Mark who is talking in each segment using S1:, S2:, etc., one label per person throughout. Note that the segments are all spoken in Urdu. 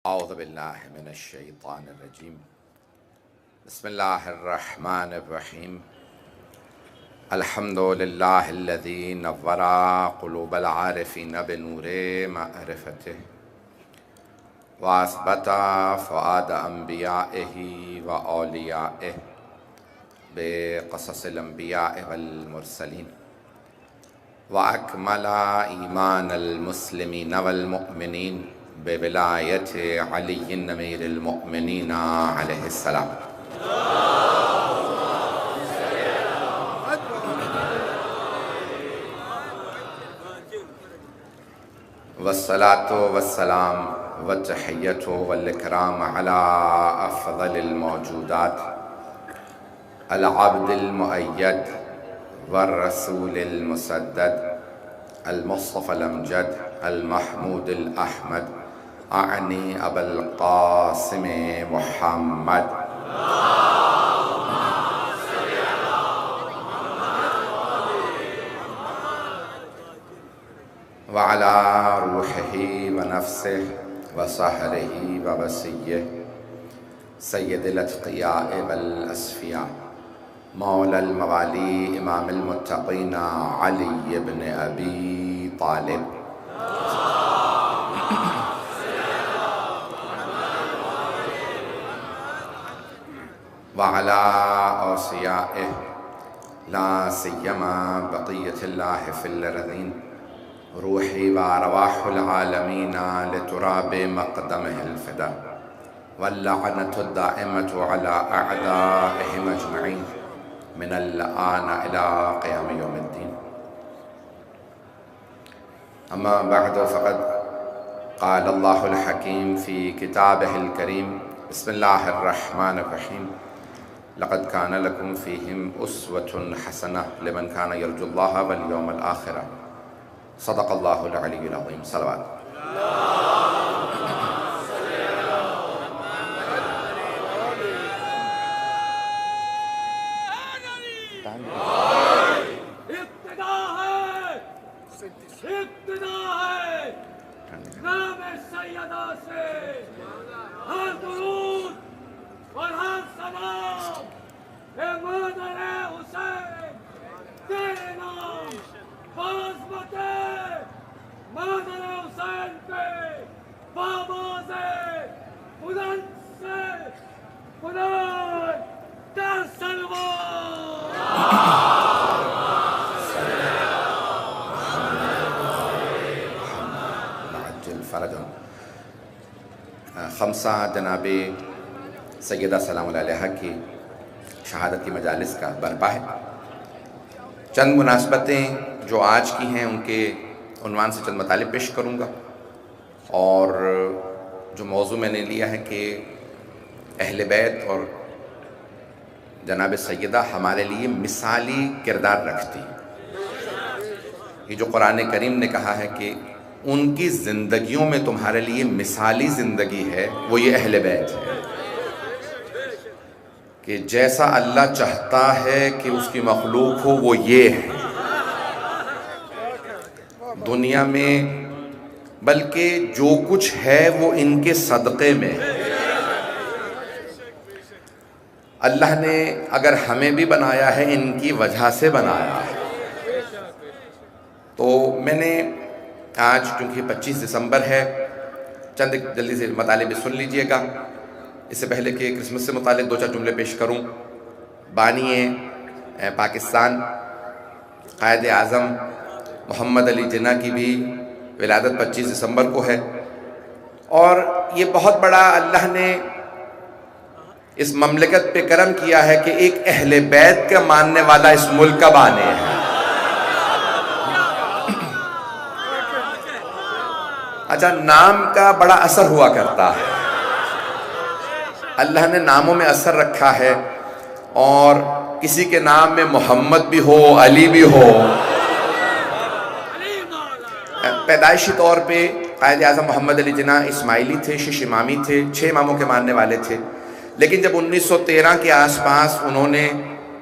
S1: اعوذ باللہ من الشیطان الرجیم بسم اللہ الرحمن الرحیم الحمد للہ الذی نور قلوب العارفین بنور معرفتہ واثبت فؤاد انبیائہ و اولیائہ بقصص الانبیاء والمرسلین واکمل ایمان المسلمین والمؤمنین بولایت علی امیر المؤمنین علیہ السلام والصلاة والسلام والتحیۃ والاکرام علی افضل الموجودات العبد المؤید والرسول المسدد المصطفى الامجد المحمود الاحمد اعنی ابا القاسم محمد وعلى روحه ونفسه وصهره ووصيه سید الاتقیاء والاسفیاء مولا الموالی امام المتقین علی بن ابی طالب وعلى اوصیائه لا سیما بقیت اللہ فی الارضین روحی وارواح العالمین لتراب مقدمہ الفدا واللعنة الدائمة على أعدائهم أجمعين من الآن إلى قيام يوم الدين. أما بعد فقد قال الله الحكيم في كتابه الكريم بسم الله الرحمن الرحيم لقد كان لكم فيهم أسوة حسنة لمن كان يرجو الله واليوم الآخر صدق الله العلي العظيم. صلوات.
S2: نام سیدہ سے ہر درود اور ہر سلام اے مادر حسین تیرے نام بازمت مادر حسین پہ باباز بلند سے بلند در سلوات
S1: خمسہ جناب سیدہ سلام اللہ علیہ کی شہادت کی مجالس کا برپا ہے. چند مناسبتیں جو آج کی ہیں ان کے عنوان سے چند مطالب پیش کروں گا، اور جو موضوع میں نے لیا ہے کہ اہل بیت اور جناب سیدہ ہمارے لیے مثالی کردار رکھتی ہیں. یہ جو قرآن کریم نے کہا ہے کہ ان کی زندگیوں میں تمہارے لیے مثالی زندگی ہے، وہ یہ اہل بیت ہے کہ جیسا اللہ چاہتا ہے کہ اس کی مخلوق ہو وہ یہ ہے دنیا میں، بلکہ جو کچھ ہے وہ ان کے صدقے میں ہے. اللہ نے اگر ہمیں بھی بنایا ہے ان کی وجہ سے بنایا ہے. تو میں نے آج چونکہ 25 دسمبر ہے چند جلدی سے مطالب سن لیجئے گا. اس سے پہلے کہ کرسمس سے متعلق دو چار جملے پیش کروں. بانی پاکستان قائد اعظم محمد علی جناح کی بھی ولادت 25 دسمبر کو ہے، اور یہ بہت بڑا اللہ نے اس مملکت پہ کرم کیا ہے کہ ایک اہل بیت کا ماننے والا اس ملک کا بانی ہے. اچھا، نام کا بڑا اثر ہوا کرتا ہے. اللہ نے ناموں میں اثر رکھا ہے، اور کسی کے نام میں محمد بھی ہو، علی بھی ہو. پیدائشی طور پہ قائد اعظم محمد علی جناح اسماعیلی تھے، شش امامی تھے، 6 اماموں کے ماننے والے تھے. لیکن جب 1913 کے آس پاس انہوں نے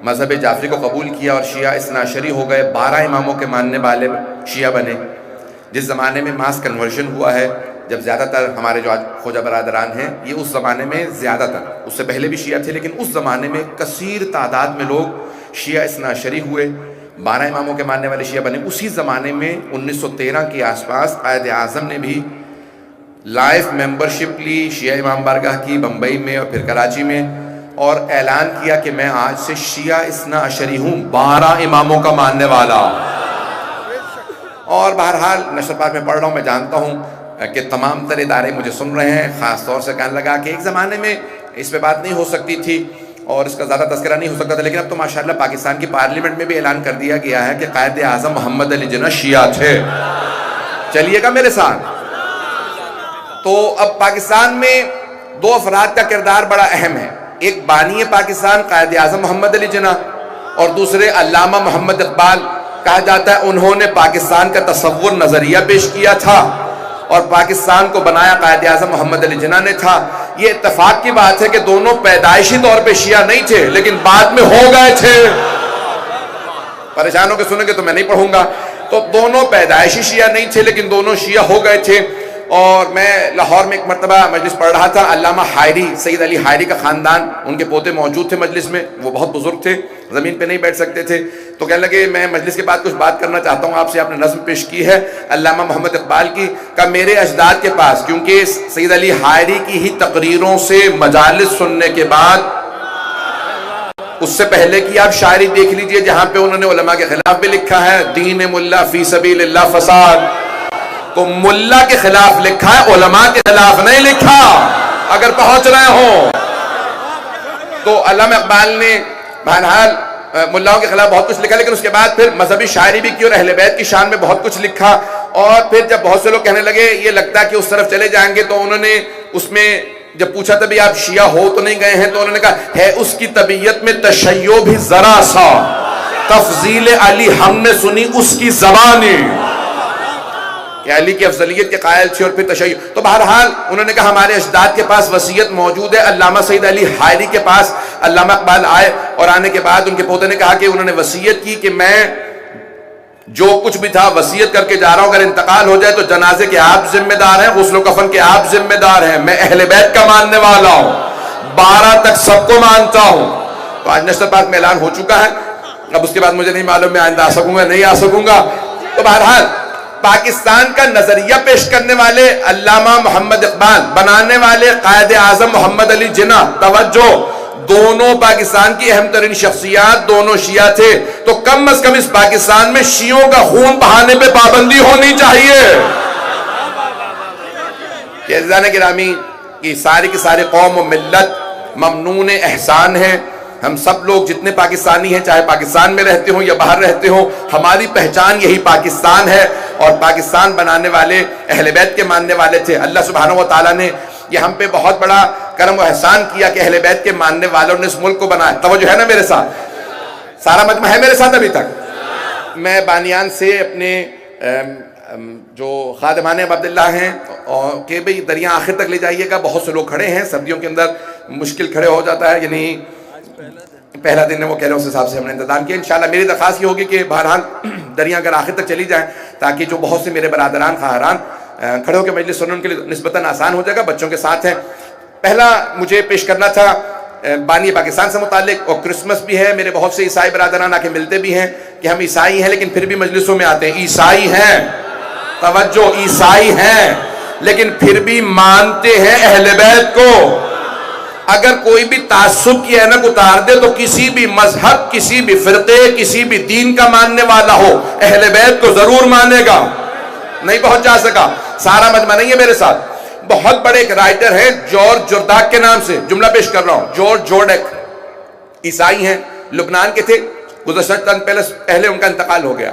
S1: مذہب جعفری کو قبول کیا اور شیعہ اثنا عشری ہو گئے، 12 اماموں کے ماننے والے شیعہ بنے. جس زمانے میں ماس کنورژن ہوا ہے جب زیادہ تر ہمارے جو آج خواجہ برادران ہیں یہ اس زمانے میں زیادہ تر، اس سے پہلے بھی شیعہ تھے لیکن اس زمانے میں کثیر تعداد میں لوگ شیعہ اثنا عشری ہوئے، 12 اماموں کے ماننے والے شیعہ بنے۔ اسی زمانے میں 1913 کے آس پاس قائد اعظم نے بھی لائف ممبرشپ لی شیعہ امام بارگاہ کی بمبئی میں اور پھر کراچی میں، اور اعلان کیا کہ میں آج سے شیعہ اثنا عشری ہوں، 12 اماموں کا ماننے والا۔ اور بہرحال نشر پاک میں پڑھ رہا ہوں، میں جانتا ہوں کہ تمام تر ادارے مجھے سن رہے ہیں، خاص طور سے کہنے لگا کہ ایک زمانے میں اس پہ بات نہیں ہو سکتی تھی اور اس کا زیادہ تذکرہ نہیں ہو سکتا تھا، لیکن اب تو ماشاءاللہ پاکستان کی پارلیمنٹ میں بھی اعلان کر دیا گیا ہے کہ قائد اعظم محمد علی جناح شیعہ تھے۔ چلیے گا میرے ساتھ؟ تو اب پاکستان میں 2 افراد کا کردار بڑا اہم ہے، ایک بانی پاکستان قائد اعظم محمد علی جناح اور دوسرے علامہ محمد اقبال۔ کہا جاتا ہے انہوں نے پاکستان کا تصور نظریہ پیش کیا تھا اور پاکستان کو بنایا قائد اعظم محمد علی جناح نے تھا۔ یہ اتفاق کی بات ہے کہ دونوں پیدائشی طور پہ شیعہ نہیں تھے لیکن بعد میں ہو گئے تھے۔ پریشان ہو کے سنیں گے تو میں نہیں پڑھوں گا۔ تو دونوں پیدائشی شیعہ نہیں تھے لیکن دونوں شیعہ ہو گئے تھے۔ اور میں لاہور میں ایک مرتبہ مجلس پڑھ رہا تھا، علامہ حائری، سید علی حائری کا خاندان، ان کے پوتے موجود تھے مجلس میں، وہ بہت بزرگ تھے، زمین پہ نہیں بیٹھ سکتے تھے، تو کہنے لگے میں مجلس کے بعد کچھ بات کرنا چاہتا ہوں آپ سے۔ آپ نے نظم پیش کی ہے علامہ محمد اقبال کی، کہ میرے اجداد کے پاس، کیونکہ سید علی حائری کی ہی تقریروں سے مجالس سننے کے بعد، اس سے پہلے کی آپ شاعری دیکھ لیجئے جہاں پہ انہوں نے علماء کے خلاف بھی لکھا ہے، دین ملا فی سبیل اللہ فساد، تو ملا کے خلاف لکھا ہے، علماء کے خلاف نہیں لکھا، اگر پہنچ رہے ہوں تو۔ علامہ اقبال نے بہرحال ملاؤں کے خلاف بہت کچھ لکھا لیکن اس کے بعد پھر مذہبی شاعری بھی کی اور اہل بیت کی شان میں بہت کچھ لکھا، اور پھر جب بہت سے لوگ کہنے لگے یہ لگتا ہے کہ اس طرف چلے جائیں گے، تو انہوں نے اس میں جب پوچھا تھا بھی آپ شیعہ ہو تو نہیں گئے ہیں، تو انہوں نے کہا ہے اس کی طبیعت میں تشیع بھی ذرا سا، تفضیل علی ہم نے سنی اس کی زبانی، کہ علی کی افضلیت کے قائل تھے اور پھر تشیع۔ تو بہرحال انہوں نے کہا ہمارے اجداد کے پاس وصیت موجود ہے۔ علامہ سید علی حائری کے پاس علامہ اقبال آئے اور آنے کے بعد ان کے پوتے نے کہا کہ انہوں نے وصیت کی کہ میں جو کچھ بھی تھا وصیت کر کے جا رہا ہوں، اگر انتقال ہو جائے تو جنازے کے آپ ذمہ دار ہیں، غسل و کفن کے آپ ذمہ دار ہیں، میں اہل بیت کا ماننے والا ہوں، 12 تک سب کو مانتا ہوں۔ تو آج نشر پاک میں اعلان ہو چکا ہے، اب اس کے بعد مجھے نہیں معلوم میں آئندہ آ سکوں گا نہیں آ سکوں گا۔ تو بہرحال پاکستان کا نظریہ پیش کرنے والے علامہ محمد اقبال، بنانے والے قائد اعظم محمد علی جناح، توجہ، دونوں پاکستان کی اہم ترین شخصیات، دونوں شیعہ تھے، تو کم از کم اس پاکستان میں شیعوں کا خون بہانے پہ پابندی ہونی چاہیے۔ کہ عزیزان گرامی، یہ ساری کی ساری قوم و ملت ممنون احسان ہے۔ ہم سب لوگ جتنے پاکستانی ہیں، چاہے پاکستان میں رہتے ہوں یا باہر رہتے ہوں، ہماری پہچان یہی پاکستان ہے، اور پاکستان بنانے والے اہل بیت کے ماننے والے تھے۔ اللہ سبحانہ و تعالیٰ نے یہ ہم پہ بہت بڑا کرم و احسان کیا کہ اہل بیت کے ماننے والوں نے اس ملک کو بنایا۔ توجہ ہے نا میرے ساتھ؟ سارا مجمع ہے میرے ساتھ ابھی تک؟ میں بانیان سے اپنے جو خادمان عبداللہ ہیں کہ بھئی دریا آخر تک لے جائیے گا، بہت سے لوگ کھڑے ہیں، سردیوں کے اندر مشکل کھڑے ہو جاتا ہے، یعنی پہلا دن ہے وہ کہہ رہے ہیں، اس حساب سے ہم نے انتظام کیا۔ انشاءاللہ میری درخواست یہ ہوگی کہ بہرحال دریا اگر آخر تک چلی جائیں تاکہ جو بہت سے میرے برادران خواہران کھڑے ہو کے مجلس سننے ان کے لیے نسبتاً آسان ہو جائے گا، بچوں کے ساتھ ہیں۔ پہلا مجھے پیش کرنا تھا بانی پاکستان سے متعلق، اور کرسمس بھی ہے، میرے بہت سے عیسائی برادران آ کے ملتے بھی ہیں کہ ہم عیسائی ہیں لیکن پھر بھی مجلسوں میں آتے ہیں، عیسائی ہیں، توجہ، عیسائی ہیں لیکن پھر بھی مانتے ہیں اہل بیت کو۔ اگر کوئی بھی تعصب کی اینک اتار دے تو کسی بھی مذہب، کسی بھی فرقے، کسی بھی دین کا ماننے والا ہو، اہل بیت کو ضرور مانے گا۔ نہیں پہنچ جا سکا، سارا مجمع نہیں ہے میرے ساتھ۔ بہت بڑے ایک رائٹر ہیں جورج جورداک کے نام سے، جملہ پیش کر رہا ہوں، جورج جورڈیک، عیسائی ہیں، لبنان کے تھے، گزشتہ چند پہلے ان کا انتقال ہو گیا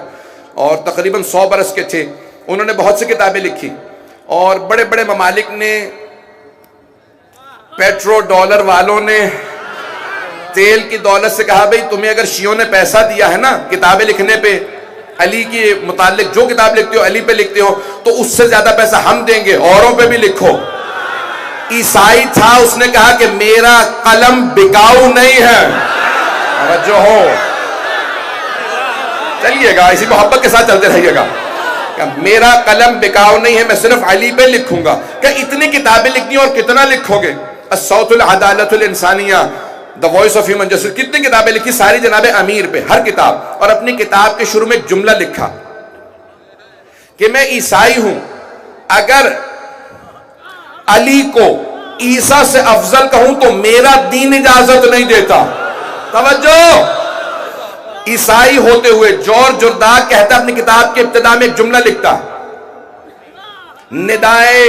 S1: اور تقریباً 100 برس کے تھے۔ انہوں نے بہت سی کتابیں لکھی اور بڑے بڑے ممالک نے، پیٹرو ڈالر والوں نے تیل کی دولت سے کہا بھئی تمہیں اگر شیعوں نے پیسہ دیا ہے نا کتابیں لکھنے پہ، علی کے متعلق جو کتاب لکھتے ہو علی پہ لکھتے ہو، تو اس سے زیادہ پیسہ ہم دیں گے، اوروں پہ بھی لکھو۔ عیسائی تھا، اس نے کہا کہ میرا قلم بکاؤ نہیں ہے۔ توجہ ہو، چلیے گا اسی محبت کے ساتھ چلتے رہیے گا۔ کہ میرا قلم بکاؤ نہیں ہے، میں صرف علی پہ لکھوں گا۔ کہ اتنی کتابیں لکھنی اور کتنا لکھو گے؟ الصوت العدالت الانسانیہ، the voice of human justice, کتنی کتابیں لکھی؟ ساری جناب امیر پہ، ہر کتاب۔ اور اپنی کتاب کے شروع میں ایک جملہ لکھا کہ میں عیسائی ہوں، اگر علی کو عیسیٰ سے افضل کہوں تو میرا دین اجازت نہیں دیتا۔ توجہ، عیسائی ہوتے ہوئے جورج جرداق کہتا اپنی کتاب کے ابتدا میں ایک جملہ لکھتا، ندائے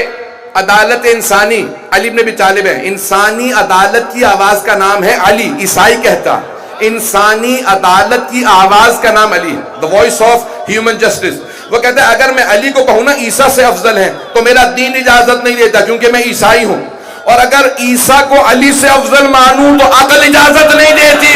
S1: عدالت انسانی، علی بن ابی طالب ہے، انسانی عدالت کی آواز کا نام ہے علی۔ عیسائی کہتا انسانی عدالت کی آواز کا نام علی، the voice of human justice۔ وہ کہتا ہے اگر میں علی کو کہوں نا عیسیٰ سے افضل ہے تو میرا دین اجازت نہیں دیتا کیونکہ میں عیسائی ہوں، اور اگر عیسیٰ کو علی سے افضل مانوں تو عقل اجازت نہیں دیتی۔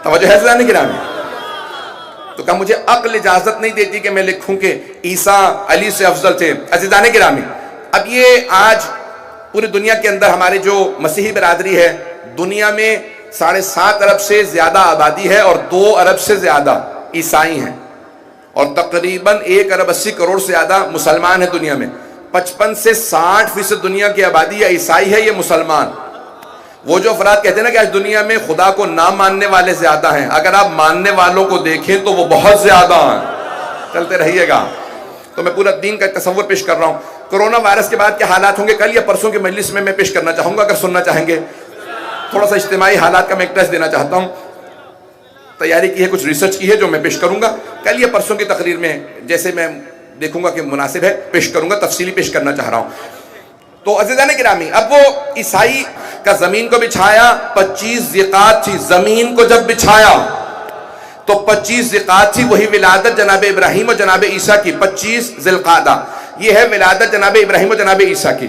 S1: توجہ ہے عزیزان گرامی؟ تو کہا مجھے عقل اجازت نہیں دیتی کہ میں لکھوں کہ عیسیٰ علی سے افضل تھے۔ عزیزان گرامی، اب یہ آج پوری دنیا کے اندر ہمارے جو مسیحی برادری ہے، دنیا میں 7.5 ارب سے زیادہ آبادی ہے اور 2 ارب سے زیادہ عیسائی ہیں، اور تقریباً 1 ارب 80 کروڑ سے زیادہ مسلمان ہیں دنیا میں۔ 55 سے 60% دنیا کی آبادی یا عیسائی ہے، یہ مسلمان۔ وہ جو افراد کہتے ہیں نا کہ آج دنیا میں خدا کو نہ ماننے والے زیادہ ہیں، اگر آپ ماننے والوں کو دیکھیں تو وہ بہت زیادہ ہیں۔ چلتے رہیے گا، تو میں پورا دین کا تصور پیش کر رہا ہوں۔ کرونا وائرس کے بعد کیا حالات ہوں گے کل یا پرسوں کے مجلس میں پیش کرنا چاہوں گا، اگر سننا چاہیں گے۔ تھوڑا سا اجتماعی حالات کا میں ایک ٹیسٹ دینا چاہتا ہوں، تیاری کی ہے، کچھ ریسرچ کی ہے جو میں پیش کروں گا کل یا پرسوں کی تقریر میں، جیسے میں دیکھوں گا کہ مناسب ہے پیش کروں گا، تفصیلی پیش کرنا چاہ رہا ہوں۔ تو عزیزان گرامی، اب وہ عیسائی کا زمین کو بچھایا 25 ذیقات تھی، زمین کو جب بچھایا تو 25 ذیقات تھی، وہی ولادت جناب ابراہیم اور جناب عیسیٰ کی، 25 ذی القعدہ، یہ ہے ولادت جناب ابراہیم اور جناب عیسیٰ کی۔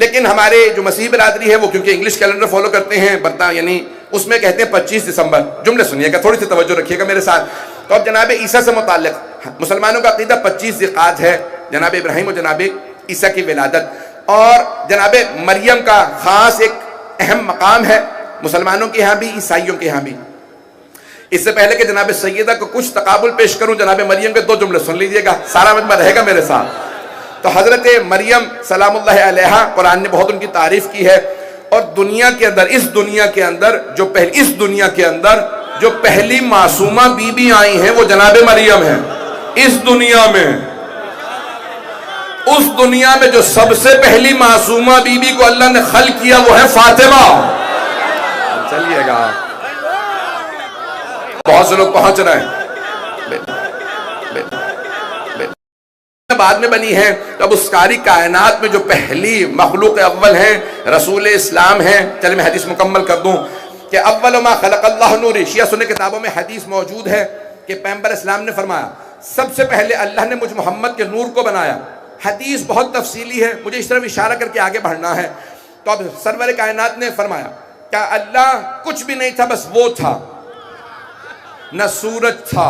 S1: لیکن ہمارے جو مسیحی برادری ہے وہ کیونکہ انگلش کیلنڈر فالو کرتے ہیں، یعنی اس میں کہتے ہیں 25 دسمبر۔ جملے سنیے گا، تھوڑی سی توجہ رکھیے گا میرے ساتھ۔ تو اب جناب عیسیٰ سے متعلق مسلمانوں کا عقیدہ 25 ذیقعدہ ہے، جناب ابراہیم اور جناب عیسیٰ کی ولادت، اور جناب مریم کا خاص ایک اہم مقام ہے مسلمانوں کے یہاں بھی، عیسائیوں کے یہاں بھی۔ اس سے پہلے کہ جناب سیدہ کو کچھ تقابل پیش کروں، جناب مریم کے 2 جملے سن لیجئے گا، سارا مجمع رہے گا میرے ساتھ۔ تو حضرت مریم سلام اللہ علیہا، قرآن نے بہت ان کی تعریف کی ہے، اور دنیا کے اندر، اس دنیا کے اندر جو پہلی معصومہ بی بی آئی ہیں وہ جناب مریم ہیں۔ اس دنیا میں جو سب سے پہلی معصومہ بی بی کو اللہ نے خلق کیا وہ ہے فاطمہ۔ چلیے گا، بہت سے لوگ پہنچ رہے ہیں۔ بعد میں بنی ہے، تو اب اس ساری کائنات میں جو پہلی مخلوق اول ہیں رسول اسلام ہیں۔ چلے میں حدیث مکمل کر دوں کہ اول ما خلق اللہ نوری، شیعہ سنی کتابوں میں حدیث موجود ہے کہ پیغمبر اسلام نے فرمایا سب سے پہلے اللہ نے مجھ محمد کے نور کو بنایا۔ حدیث بہت تفصیلی ہے، مجھے اس طرف اشارہ کر کے آگے بڑھنا ہے۔ تو اب سرور کائنات نے فرمایا کہ اللہ کچھ بھی نہیں تھا، بس وہ تھا، نہ سورج تھا،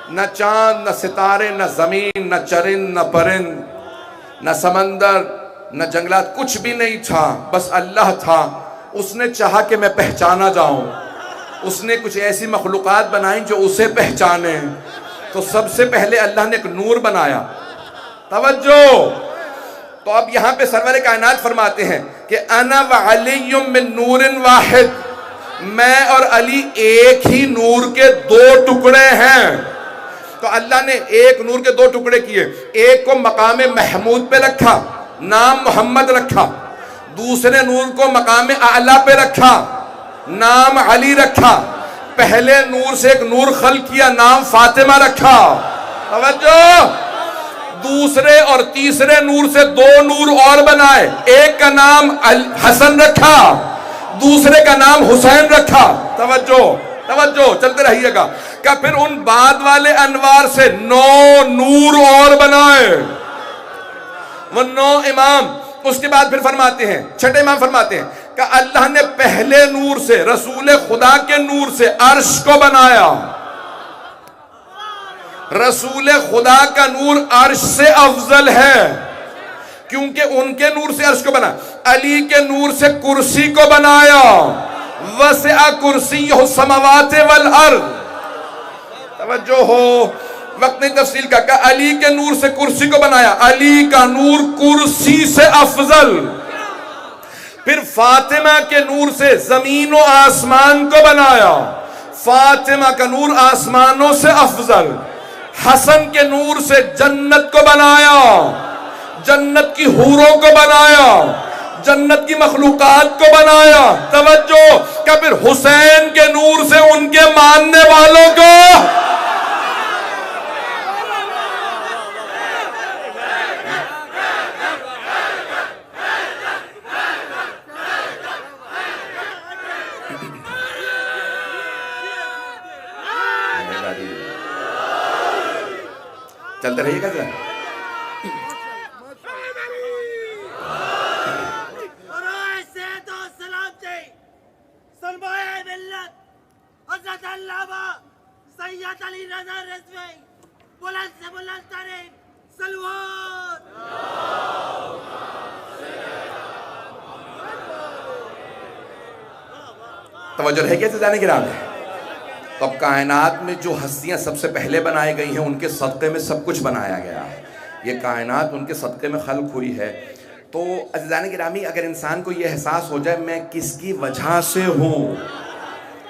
S1: نہ چاند، نہ ستارے، نہ زمین، نہ چرند، نہ پرند، نہ سمندر، نہ جنگلات، کچھ بھی نہیں تھا، بس اللہ تھا۔ اس نے چاہا کہ میں پہچانا جاؤں، اس نے کچھ ایسی مخلوقات بنائیں جو اسے پہچانے، تو سب سے پہلے اللہ نے ایک نور بنایا۔ توجہ، تو اب یہاں پہ سرور کائنات فرماتے ہیں کہ انا وعلی من نور واحد، میں اور علی ایک ہی نور کے 2 ٹکڑے ہیں۔ تو اللہ نے ایک نور کے 2 ٹکڑے کیے، ایک کو مقام محمود پہ رکھا، نام محمد رکھا، دوسرے نور کو مقام اعلیٰ پہ رکھا، نام علی رکھا۔ پہلے نور سے ایک نور خلق کیا، نام فاطمہ رکھا۔ توجہ، دوسرے اور تیسرے نور سے 2 نور اور بنائے، ایک کا نام حسن رکھا، دوسرے کا نام حسین رکھا۔ توجہ، چلتے رہیے گا کہ پھر ان بعد والے انوار سے 9 نور اور بنائے، وہ 9 امام۔ اس کے بعد پھر فرماتے ہیں، 6 امام فرماتے ہیں کہ اللہ نے پہلے نور سے، رسول خدا کے نور سے عرش کو بنایا۔ رسول خدا کا نور عرش سے افضل ہے، کیونکہ ان کے نور سے عرش کو بنا، علی کے نور سے کرسی کو بنایا، وسع کرسیہ السماوات والارض۔ توجہ ہو، وقت نے تفصیل کا کہ علی کے نور سے کرسی کو بنایا، علی کا نور کرسی سے افضل۔ پھر فاطمہ کے نور سے زمین و آسمان کو بنایا، فاطمہ کا نور آسمانوں سے افضل۔ حسن کے نور سے جنت کو بنایا، جنت کی حوروں کو بنایا، جنت کی مخلوقات کو بنایا۔ توجہ کہ پھر حسین کے نور سے ان کے ماننے والوں کو، چلتے رہیے گا ذرا۔
S3: سرمایہ ملت حضرت علامہ سید علی رضا رضوی، بلند سے بلند ترین سلوات۔
S1: توجہ رہے گیا جانے کی راہ میں۔ تو اب کائنات میں جو ہستیاں سب سے پہلے بنائی گئی ہیں ان کے صدقے میں سب کچھ بنایا گیا ہے، یہ کائنات ان کے صدقے میں خلق ہوئی ہے۔ تو عزیزان گرامی، اگر انسان کو یہ احساس ہو جائے میں کس کی وجہ سے ہوں،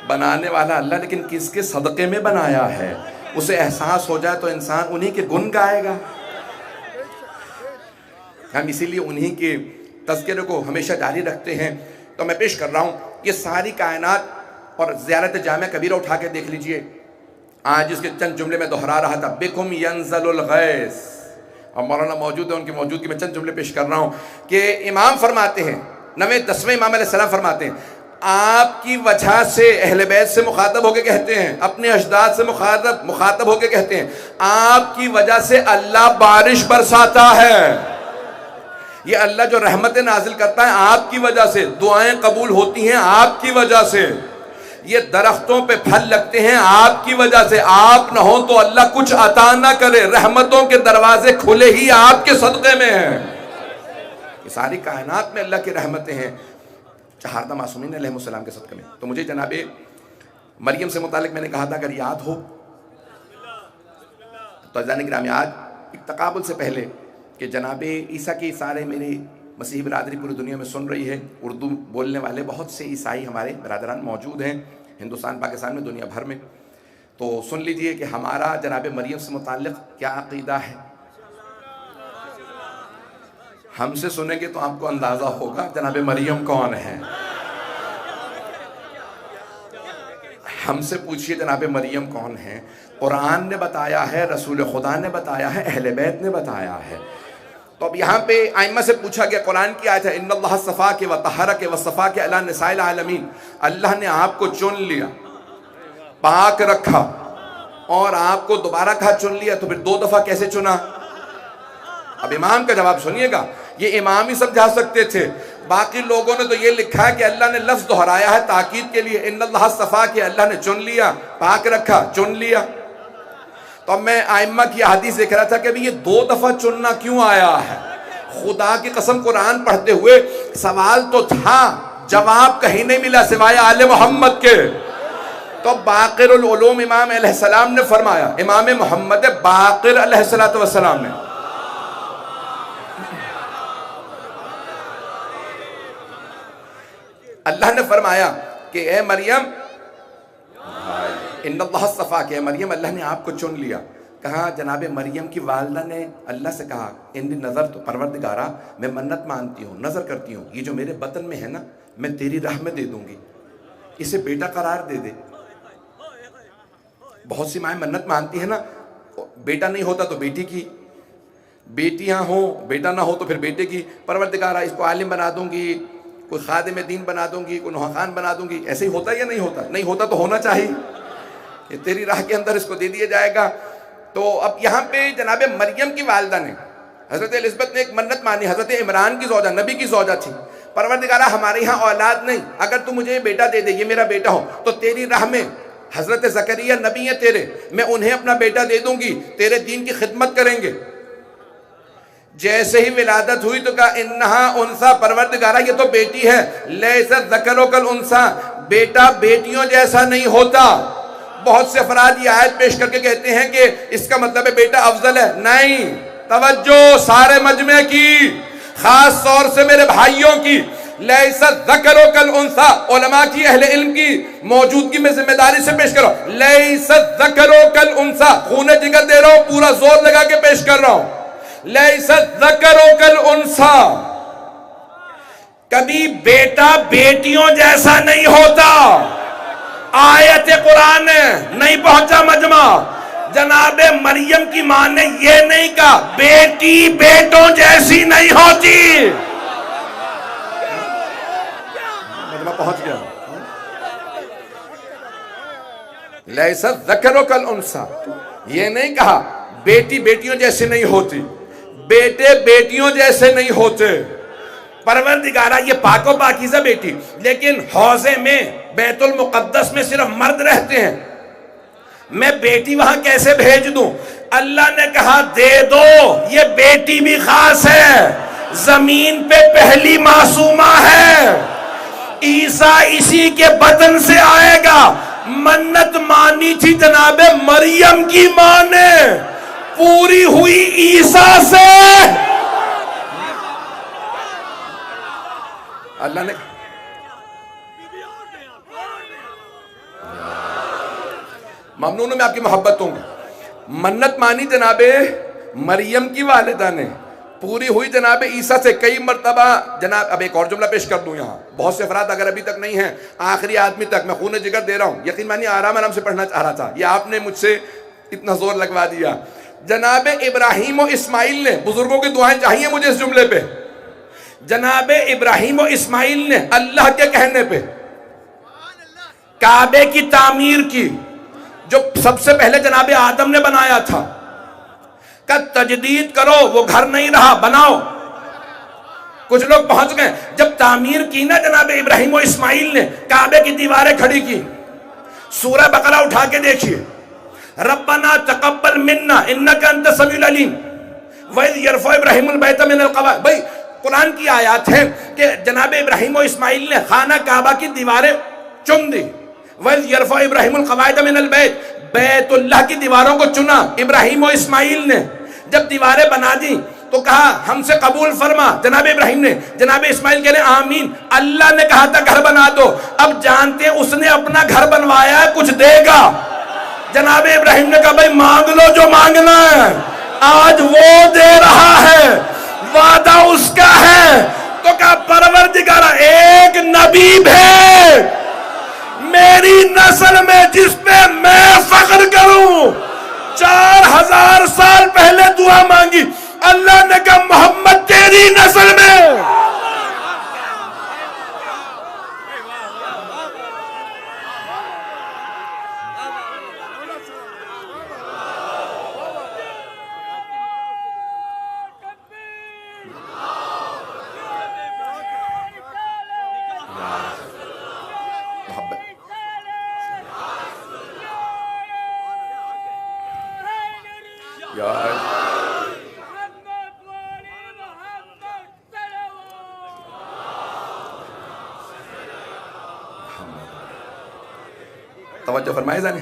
S1: بنانے والا اللہ لیکن کس کے صدقے میں بنایا ہے، اسے احساس ہو جائے تو انسان انہی کے گن گائے گا۔ ہم اسی لیے انہی کے تذکرے کو ہمیشہ جاری رکھتے ہیں۔ تو میں پیش کر رہا ہوں یہ ساری کائنات، اور زیارت جامع کبیرہ اٹھا کے دیکھ لیجئے، آج اس کے چند جملے میں دہرا رہا تھا، بکم ینزل الغیث، اور مولانا موجود ہے، ان کی موجودگی میں چند جملے پیش کر رہا ہوں کہ امام فرماتے ہیں، 9ویں امام علیہ السلام فرماتے ہیں، آپ کی وجہ سے اہل بیت سے مخاطب ہو کے کہتے ہیں، اپنے اجداد سے مخاطب ہو کے کہتے ہیں، آپ کی وجہ سے اللہ بارش برساتا ہے، یہ اللہ جو رحمت نازل کرتا ہے آپ کی وجہ سے، دعائیں قبول ہوتی ہیں آپ کی وجہ سے، یہ درختوں پہ پھل لگتے ہیں آپ کی وجہ سے، آپ نہ ہو تو اللہ کچھ عطا نہ کرے، رحمتوں کے دروازے کھلے ہی آپ کے صدقے میں ہیں۔ یہ ساری کائنات میں اللہ کی رحمتیں ہیں، چہاردہ معصومین علیہ السلام کے صدقے میں۔ تو مجھے جناب مریم سے متعلق میں نے کہا تھا اگر یاد ہو تو عزیزان گرامی، آج ایک تقابل سے پہلے کہ جناب عیسیٰ کی سارے میری مسیحی برادری پوری دنیا میں سن رہی ہے، اردو بولنے والے بہت سے عیسائی ہمارے برادران موجود ہیں ہندوستان، پاکستان میں، دنیا بھر میں۔ تو سن لیجئے کہ ہمارا جناب مریم سے متعلق کیا عقیدہ ہے۔ ہم سے سنیں گے تو آپ کو اندازہ ہوگا جناب مریم کون ہے، ہم سے پوچھئے جناب مریم کون ہے۔ قرآن نے بتایا ہے، رسول خدا نے بتایا ہے، اہل بیت نے بتایا ہے۔ تو اب یہاں پہ ائمہ سے پوچھا گیا، قرآن کی آیت ہے ان اللہ صفاک وطہرک وصفاک علی نساء العالمین، اللہ نے آپ کو چن لیا، پاک رکھا، اور آپ کو دوبارہ کہا چن لیا، تو پھر 2 دفعہ کیسے چنا؟ اب امام کا جواب سنیے گا، یہ امام ہی سمجھا سکتے تھے، باقی لوگوں نے تو یہ لکھا ہے کہ اللہ نے لفظ دہرایا ہے تاکید کے لیے، ان اللہ صفاک، اللہ نے چن لیا، پاک رکھا، چن لیا۔ تو اب میں ائمہ کی حدیث دیکھ رہا تھا کہ یہ 2 دفعہ چننا کیوں آیا ہے؟ خدا کی قسم قرآن پڑھتے ہوئے سوال تو تھا، جواب کہیں نہیں ملا سوائے آل محمد کے۔ تو باقر العلوم امام علیہ السلام نے فرمایا، امام محمد باقر علیہ السلام نے، اللہ نے فرمایا کہ اے مریم ان اللہ صفاک، اے مریم اللہ نے آپ کو چن لیا۔ کہا جناب مریم کی والدہ نے اللہ سے کہا انی نظر تو پروردگارہ میں منت مانتی ہوں، نظر کرتی ہوں، یہ جو میرے بطن میں ہے نا میں تیری راہ میں دے دوں گی، اسے بیٹا قرار دے دے۔ بہت سی مائیں منت مانتی ہیں نا، بیٹا نہیں ہوتا تو بیٹی کی، بیٹیاں ہوں بیٹا نہ ہو تو پھر بیٹے کی، پروردگارہ اس کو عالم بنا دوں گی، کوئی خادم دین بنا دوں گی، کوئی نوحان بنا دوں گی۔ ایسے ہی ہوتا یا نہیں ہوتا؟ نہیں ہوتا تو ہونا چاہیے، یہ تیری راہ کے اندر اس کو دے دیا جائے گا۔ تو اب یہاں پہ جناب مریم کی والدہ نے، حضرت الزبت نے ایک منت مانی، حضرت عمران کی زوجہ، نبی کی زوجہ تھی، پروردگارہ ہمارے یہاں اولاد نہیں، اگر تو مجھے یہ بیٹا دے دے، یہ میرا بیٹا ہو، تو تیری راہ میں حضرت زکریہ نبی ہیں تیرے، میں انہیں اپنا بیٹا دے دوں گی، تیرے دین کی خدمت کریں گے۔ جیسے ہی ولادت ہوئی تو کہا انہا انسا، پروردگارہ یہ تو بیٹی ہے، لیست ذکرو کل انسا، بیٹا بیٹیوں جیسا نہیں ہوتا۔ بہت سے افراد یہ آیت پیش کر کے کہتے ہیں کہ اس کا مطلب ہے بیٹا افضل ہے، نہیں، توجہ سارے مجمع کی، خاص طور سے میرے بھائیوں کی، لیست ذکرو کل انسا، علماء کی اہل علم کی موجودگی میں ذمہ داری سے پیش کرو، لیست ذکرو کل انسا، خون جگر دے رہا ہوں، پورا زور لگا کے پیش کر رہا ہوں، لیست ذکرو کل انسا، کبھی بیٹا بیٹیوں جیسا نہیں ہوتا۔ آیت قرآن نہیں پہنچا مجمع، جناب مریم کی ماں نے یہ نہیں کہا بیٹی بیٹوں جیسی نہیں ہوتی۔ مجمع پہنچ گیا۔ لیست ذکرو کل انسا، یہ نہیں کہا بیٹی بیٹیوں جیسے نہیں ہوتی، بیٹے بیٹیوں جیسے نہیں ہوتے۔ پروردگارہ یہ پاک و پاکیزہ بیٹی، لیکن حوضے میں بیت المقدس میں صرف مرد رہتے ہیں، میں بیٹی وہاں کیسے بھیج دوں؟ اللہ نے کہا دے دو، یہ بیٹی بھی خاص ہے، زمین پہ پہلی معصومہ ہے، عیسیٰ اسی کے بدن سے آئے گا۔ منت مانی تھی جناب مریم کی ماں نے، پوری ہوئی عیسیٰ سے۔ اللہ نے ممنون ہوں میں آپ کی محبت ہوں، منت مانی جناب مریم کی والدہ نے، پوری ہوئی جناب عیسیٰ سے کئی مرتبہ۔ جناب اب ایک اور جملہ پیش کر دوں یہاں، بہت سے افراد اگر ابھی تک نہیں ہیں، آخری آدمی تک میں خون جگر دے رہا ہوں، یقین مانی آرام سے پڑھنا چاہ رہا تھا، یہ آپ نے مجھ سے اتنا زور لگوا دیا۔ جناب ابراہیم و اسماعیل نے، بزرگوں کی دعائیں چاہیے مجھے اس جملے پہ، جناب ابراہیم و اسماعیل نے اللہ کے کہنے پہ کعبے کی تعمیر کی، جو سب سے پہلے جناب آدم نے بنایا تھا، کہ تجدید کرو، وہ گھر نہیں رہا، بناؤ۔ کچھ لوگ پہنچ گئے، جب تعمیر کی نا جناب ابراہیم و اسماعیل نے، کعبے کی دیواریں کھڑی کی، سورہ بقرہ اٹھا کے دیکھیے، ربنا تقبل منا انک انت السمیع العلیم وَإِذْ يَرْفَعُ إِبْرَاهِيمُ الْبَيْتَ مِنَ الْقَوَاعِدِ۔ بھائی قرآن کی آیات ہے کہ جناب ابراہیم و اسماعیل نے خانہ کعبہ کی دیواریں چن دی، وَإِذْ يَرْفَعُ إِبْرَاهِيمُ الْقَوَاعِدَ مِنَ الْبَيْتِ، بیت اللہ کی دیواروں کو چنا ابراہیم و اسماعیل نے۔ جب دیواریں بنا دی تو کہا ہم سے قبول فرما، جناب ابراہیم نے، جناب اسماعیل کہہ رہے آمین۔ اللہ نے کہا تھا گھر بنا دو، اب جانتے ہیں اس نے اپنا گھر بنوایا ہے، کچھ دے گا۔ جناب ابراہیم نے کہا بھائی مانگ لو جو مانگنا ہے، آج وہ دے رہا ہے، وعدہ اس کا ہے۔ تو کہا پروردگارہ ایک نبی بھیج میری نسل میں جس پہ میں فخر کروں۔ 4000 سال پہلے دعا مانگی، اللہ نے کہا محمد تیری نسل میں۔ توجہ فرمائے ذرا،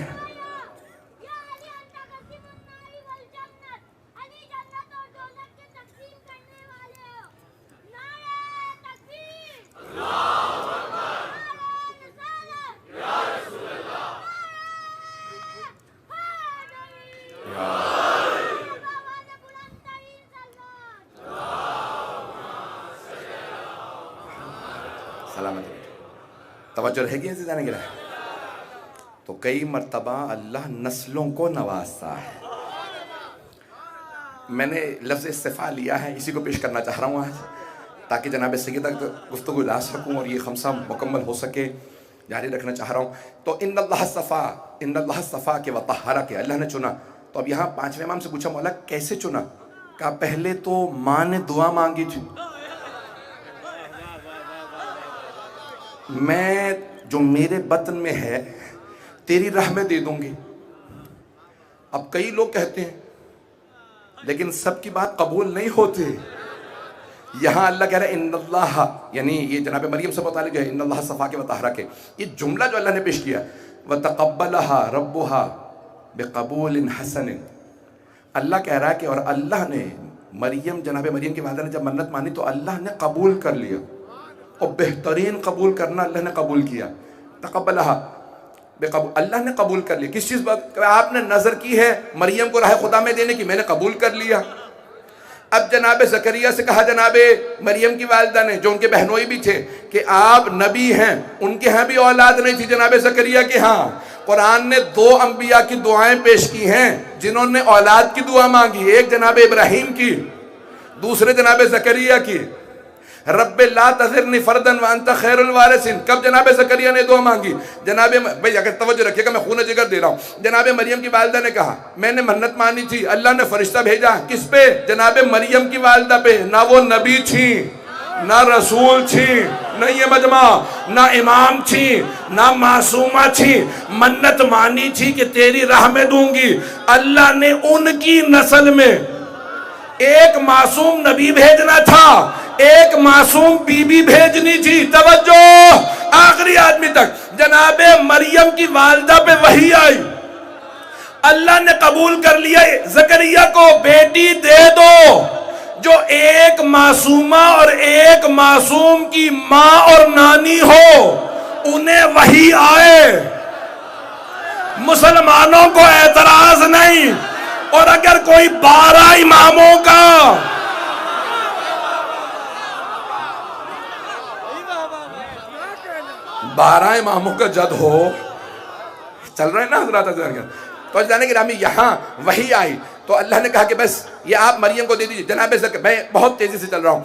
S1: سلامت توجہ رہے گی ایسے جانے گرہ۔ تو کئی مرتبہ اللہ نسلوں کو نوازتا ہے۔ میں نے لفظ استفاء لیا ہے، اسی کو پیش کرنا چاہ رہا ہوں آج، تاکہ جناب سیدہ گفتگو لا سکوں اور یہ خمسہ مکمل ہو سکے، جاری رکھنا چاہ رہا ہوں۔ تو ان اللہ صفا کے وطہرہ کے، اللہ نے چنا۔ تو اب یہاں پانچویں امام سے پوچھا مولا کیسے چنا؟ کہا پہلے تو ماں نے دعا مانگی تھی، میں جو میرے بطن میں ہے تیری راہ میں دے دوں گی۔ اب کئی لوگ کہتے ہیں لیکن سب کی بات قبول نہیں ہوتی. یہاں اللہ کہہ رہا ہے ان اللہ، یعنی یہ جناب مریم سے متعلق ہے، ان اللہ صفا کے وطہرہ کے. یہ جملہ جو اللہ نے پیش کیا وَتَقَبَّلَهَا رَبُّهَا بِقَبُولٍ حَسَنٍ، اللہ کہہ رہا ہے کہ اور اللہ نے جناب مریم کی والدہ نے جب منت مانی تو اللہ نے قبول کر لیا، اور بہترین قبول کرنا اللہ نے قبول کیا. تقبلها بقبول، اللہ نے قبول کر لیا. کس چیز بات آپ نے نظر کی ہے مریم کو راہ خدا میں دینے کی، میں نے قبول کر لیا. اب جناب زکریا سے کہا جناب مریم کی والدہ نے، جو ان کے بہنوئی بھی تھے، کہ آپ نبی ہیں. ان کے ہاں بھی اولاد نہیں تھی جناب زکریا کے ہاں. قرآن نے 2 انبیاء کی دعائیں پیش کی ہیں جنہوں نے اولاد کی دعا مانگی، ایک جناب ابراہیم کی، دوسرے جناب زکریا کی. رب لا تذرنی فردن وانت خیر الوارثین، کب جناب زکریا نے دعا مانگی؟ جناب بھائی اگر توجہ رکھیے گا میں خون جگر دے رہا ہوں. جناب مریم کی والدہ نے کہا میں نے منت مانی تھی، اللہ نے فرشتہ بھیجا. کس پہ؟ جناب مریم کی والدہ پہ. نہ وہ نبی تھی، نہ رسول تھی، نہ یہ مجمع، نہ امام تھی، نہ معصومہ تھی. منت مانی تھی کہ تیری راہ میں دوں گی. اللہ نے ان کی نسل میں ایک معصوم نبی بھیجنا تھا، ایک معصوم بی بی بھیجنی تھی. توجہ، آخری آدمی تک. جناب مریم کی والدہ پہ وحی آئی، اللہ نے قبول کر لیا زکریا کو بیٹی دے دو. جو ایک معصومہ اور ایک معصوم کی ماں اور نانی ہو، انہیں وحی آئے، مسلمانوں کو اعتراض نہیں. اور اگر کوئی 12 اماموں کا جد ہو، چل رہے ہیں نا حضرات، تو جانے کے رامی یہاں وحی آئی تو اللہ نے کہا کہ بس یہ آپ مریم کو دے دیجئے. جناب میں بہت تیزی سے چل رہا ہوں،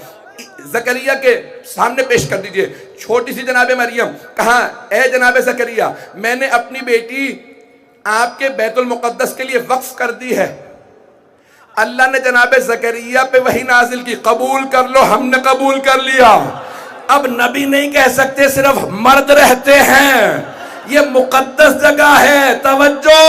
S1: زکریا کے سامنے پیش کر دیجئے. چھوٹی سی جناب مریم کہاں، اے جناب زکریا میں نے اپنی بیٹی آپ کے بیت المقدس کے لیے وقف کر دی ہے. اللہ نے جناب زکریا پہ وحی نازل کی، قبول کر لو. ہم نے قبول کر لیا. اب نبی نہیں کہہ سکتے، صرف مرد رہتے ہیں، یہ مقدس جگہ ہے. توجہ،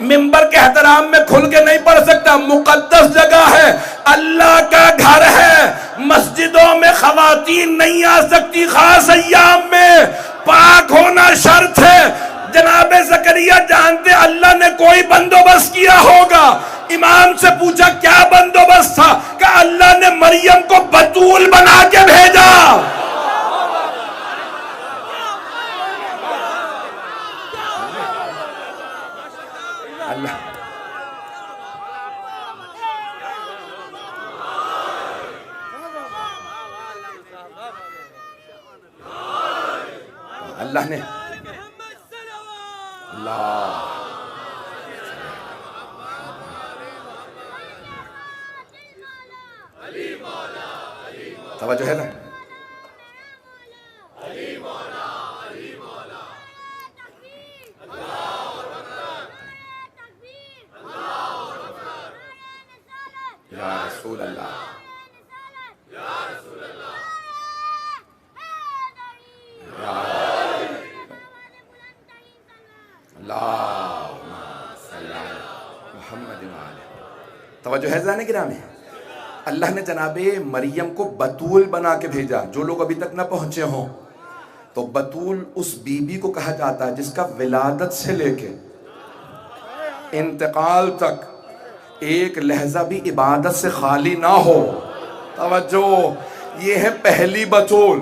S1: منبر کے احترام میں کھل کے نہیں پڑھ سکتا، مقدس جگہ ہے، اللہ کا گھر ہے. مسجدوں میں خواتین نہیں آ سکتی، خاص ایام میں پاک ہونا شرط ہے. جناب زکریا جانتے اللہ نے کوئی بندوبست کیا ہوگا. امام سے پوچھا کیا بندوبست تھا؟ کہ اللہ نے مریم کو بتول بنا کے بھیجا. اللہ نے توجہ ہے نا. یا رسول اللہ، توجہ ہے ذہن گرامی. اللہ نے جناب مریم کو بتول بنا کے بھیجا. جو لوگ ابھی تک نہ پہنچے ہوں تو بتول اس بی بی کو کہا جاتا ہے جس کا ولادت سے لے کے انتقال تک ایک لحظہ بھی عبادت سے خالی نہ ہو. توجہ، یہ ہے پہلی بتول.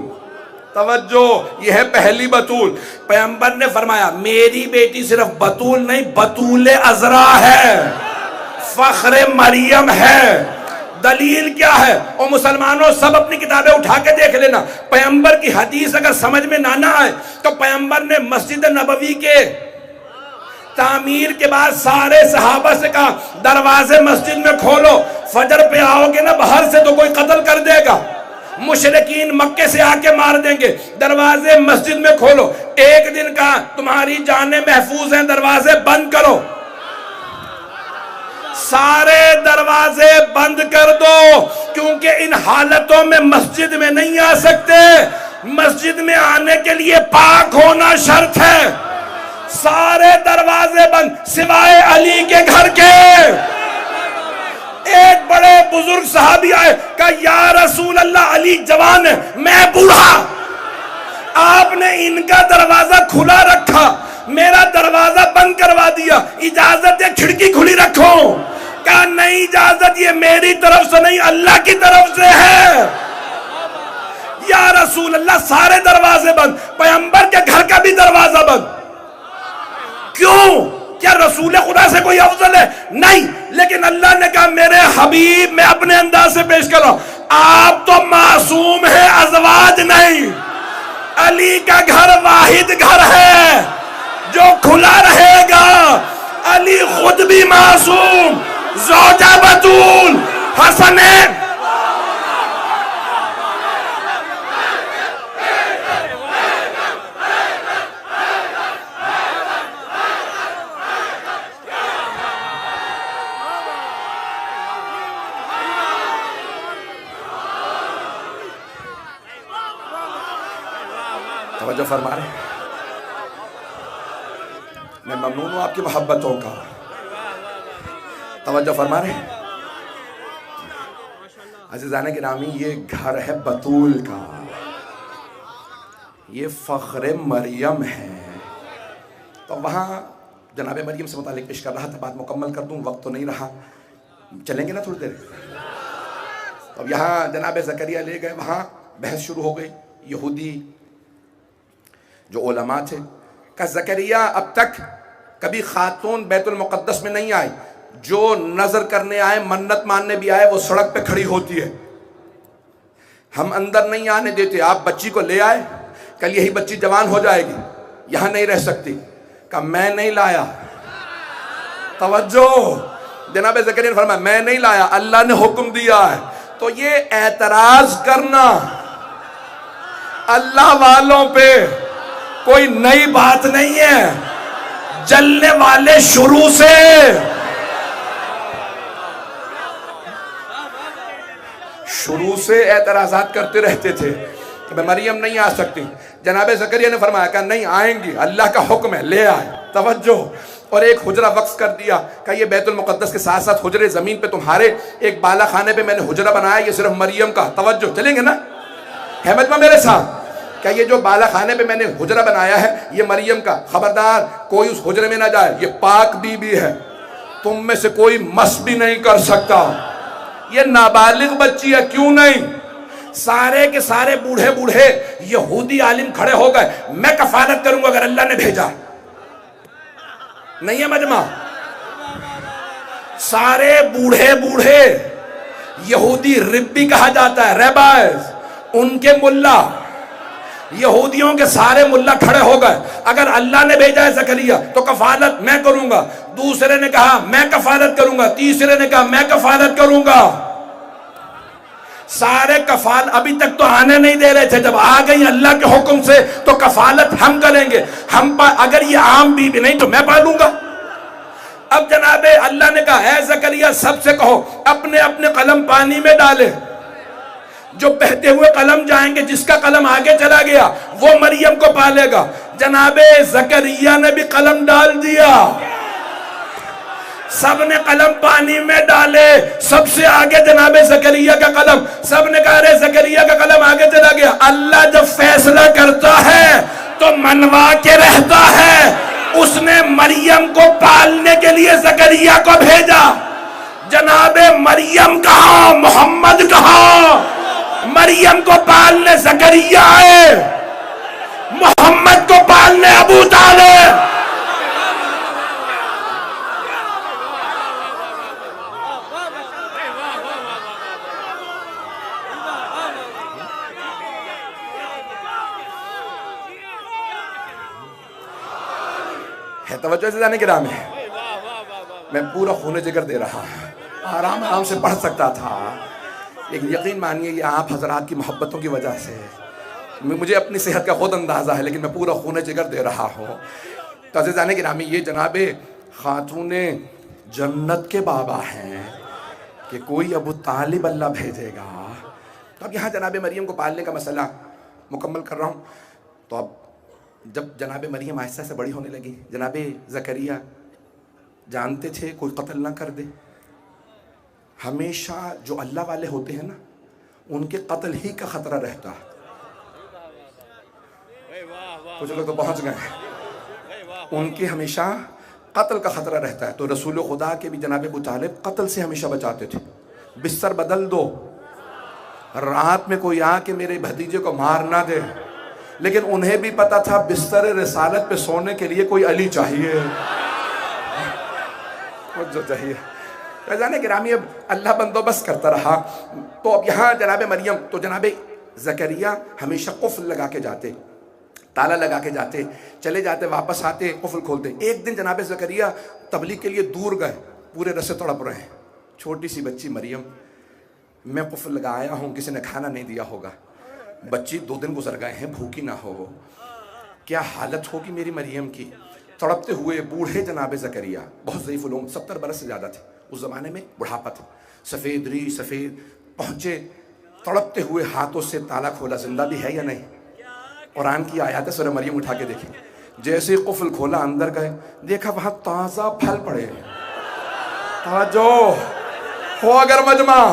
S1: توجہ، یہ ہے پہلی بتول. پیغمبر نے فرمایا میری بیٹی صرف بتول نہیں، بتول عذرا ہے، فخر مریم ہے. دلیل کیا ہے؟ اور مسلمانوں سب اپنی کتابیں اٹھا کے دیکھ لینا. پیغمبر کی حدیث اگر سمجھ میں نہ آئے تو پیغمبر نے مسجد نبوی کے تعمیر کے بعد سارے صحابہ سے کہا دروازے مسجد میں کھولو، فجر پہ آؤ گے نا باہر سے تو کوئی قتل کر دے گا، مشرکین مکے سے آ کے مار دیں گے، دروازے مسجد میں کھولو. ایک دن کہا تمہاری جانیں محفوظ ہیں، دروازے بند کرو. سارے دروازے بند کر دو، کیونکہ ان حالتوں میں مسجد میں نہیں آ سکتے. مسجد میں آنے کے لیے پاک ہونا شرط ہے. سارے دروازے بند سوائے علی کے گھر کے. ایک بڑے بزرگ صحابی آئے، کہا یا رسول اللہ علی جوان ہے، میں بوڑھا، آپ نے ان کا دروازہ کھلا رکھا، میرا دروازہ بند کروا دیا، اجازت ہے کھڑکی کھلی رکھو؟ کہا نہیں اجازت یہ میری طرف سے نہیں اللہ کی طرف سے ہے۔ یا رسول اللہ سارے دروازے بند، پیغمبر کے گھر کا بھی دروازہ بند، کیوں؟ کیا رسول خدا سے کوئی افضل ہے؟ نہیں، لیکن اللہ نے کہا میرے حبیب میں اپنے انداز سے پیش کر رہا ہوں، آپ تو معصوم ہیں، ازواج نہیں، علی کا گھر واحد گھر ہے جو کھلا رہے گا، علی خود بھی معصوم، زوجہ بطول، حسنین۔ توجہ فرما رہے ہیں، میں ممنون ہوں آپ کی محبتوں کا، توجہ فرما رہے ہیں عزیزان گرامی، یہ گھر ہے بطول کا، یہ فخر مریم ہے۔ تو وہاں جناب مریم سے متعلق پیش کر رہا تھا، بات مکمل کر دوں، وقت تو نہیں رہا، چلیں گے نا تھوڑی دیر؟ اب یہاں جناب زکریا لے گئے، وہاں بحث شروع ہو گئی، یہودی جو علماء تھے، کہ زکریا اب تک کبھی خاتون بیت المقدس میں نہیں آئی، جو نظر کرنے آئے منت ماننے بھی آئے وہ سڑک پہ کھڑی ہوتی ہے، ہم اندر نہیں آنے دیتے، آپ بچی کو لے آئے، کل یہی بچی جوان ہو جائے گی، یہاں نہیں رہ سکتی، کہ میں نہیں لایا۔ توجہ، جناب زکریا نے فرمایا میں نہیں لایا، اللہ نے حکم دیا ہے۔ تو یہ اعتراض کرنا اللہ والوں پہ کوئی نئی بات نہیں ہے، جلنے والے شروع سے اعتراضات کرتے رہتے تھے کہ مریم نہیں آ سکتی۔ جناب زکریا نے فرمایا کہ نہیں آئیں گی، اللہ کا حکم ہے، لے آئے۔ توجہ، اور ایک حجرہ وقف کر دیا کہ یہ بیت المقدس کے ساتھ ساتھ حجرے زمین پہ تمہارے ایک بالا خانے پہ میں نے حجرہ بنایا، یہ صرف مریم کا۔ توجہ، چلیں گے نا احمد میں میرے ساتھ؟ کہ یہ جو بالا خانے پہ میں نے حجرہ بنایا ہے یہ مریم کا، خبردار کوئی اس حجرے میں نہ جائے، یہ پاک بی بی ہے، تم میں سے کوئی مس بھی نہیں کر سکتا، یہ نابالغ بچی ہے۔ کیوں نہیں؟ سارے کے سارے بوڑھے بوڑھے یہودی عالم کھڑے ہو گئے، میں کفالت کروں گا اگر اللہ نے بھیجا، نہیں ہے مجمع؟ سارے بوڑھے بوڑھے یہودی، ربی کہا جاتا ہے، ریبائز، ان کے ملا، یہودیوں کے سارے ملا کھڑے ہو گئے، اگر اللہ نے بھیجا ہے زکریا تو کفالت میں کروں گا۔ دوسرے نے کہا میں کفالت کروں گا، تیسرے نے کہا میں کفالت کروں گا۔ سارے ابھی تک تو آنے نہیں دے رہے تھے، جب آ گئی اللہ کے حکم سے تو کفالت ہم کریں گے، اگر یہ عام بیوی نہیں تو میں پالوں گا۔ اب جناب اللہ نے کہا اے زکریا سب سے کہو اپنے اپنے قلم پانی میں ڈالے، جو بہتے ہوئے قلم جائیں گے، جس کا قلم آگے چلا گیا وہ مریم کو پالے گا۔ جناب زکریا نے بھی قلم ڈال دیا، سب نے قلم پانی میں ڈالے، سب سے آگے جناب زکریا کا قلم، سب نے کہا رے زکریا کا قلم آگے چلا گیا۔ اللہ جب فیصلہ کرتا ہے تو منوا کے رہتا ہے، اس نے مریم کو پالنے کے لیے زکریا کو بھیجا۔ جناب مریم کہاں، محمد کہاں؟ مریم کو پالنے زکریا آئے، محمد کو پالنے ابو طالب۔ ہے توجہ سے جانے کے نام ہے، میں پورا خون جگر دے رہا ہوں، آرام سے پڑھ سکتا تھا، لیکن یقین مانیے یہ آپ حضرات کی محبتوں کی وجہ سے، مجھے اپنی صحت کا خود اندازہ ہے لیکن میں پورا خون جگر دے رہا ہوں۔ تو عزیزان گرامی، یہ جناب خاتون جنت کے بابا ہیں کہ کوئی ابو طالب اللہ بھیجے گا۔ تو اب یہاں جناب مریم کو پالنے کا مسئلہ مکمل کر رہا ہوں۔ تو اب جب جناب مریم آہستہ سے بڑی ہونے لگی، جناب زکریا جانتے تھے کوئی قتل نہ کر دے، ہمیشہ جو اللہ والے ہوتے ہیں نا ان کے قتل ہی کا خطرہ رہتا ہے. کچھ لوگ تو پہنچ گئے ہیں. ان کے ہمیشہ قتل کا خطرہ رہتا ہے. تو رسول خدا کے بھی جناب ابو طالب قتل سے ہمیشہ بچاتے تھے. بستر بدل دو, رات میں کوئی آ کے میرے بھتیجے کو مار نہ دے. لیکن انہیں بھی پتا تھا بستر رسالت پہ سونے کے لیے کوئی علی چاہیے, جو چاہیے. فیضان گرامی, اب اللہ بندوبست کرتا رہا. تو اب یہاں جناب مریم, تو جناب زکریا ہمیشہ قفل لگا کے جاتے, تالا لگا کے جاتے, چلے جاتے, واپس آتے, قفل کھولتے. ایک دن جناب زکریا تبلیغ کے لیے دور گئے, پورے رسے تڑپ رہے ہیں. چھوٹی سی بچی مریم, میں قفل لگا آیا ہوں, کسی نے کھانا نہیں دیا ہوگا. بچی 2 دن گزر گئے ہیں, بھوکی نہ ہو, کیا حالت ہوگی میری مریم کی. تڑپتے ہوئے بوڑھے جناب زکریا, بہت ضعیف العمر, 70 برس سے زیادہ تھے اس زمانے میں, بڑھاپا تھا, سفید ری سفید, پہنچے. تڑپتے ہوئے ہاتھوں سے تالا کھولا, زندہ بھی ہے یا نہیں. قرآن کی آیات سورہ مریم اٹھا کے دیکھیں. جیسے قفل کھولا, اندر گئے, دیکھا وہاں تازہ پھل پڑے. توجہ ہو اگر مجمع,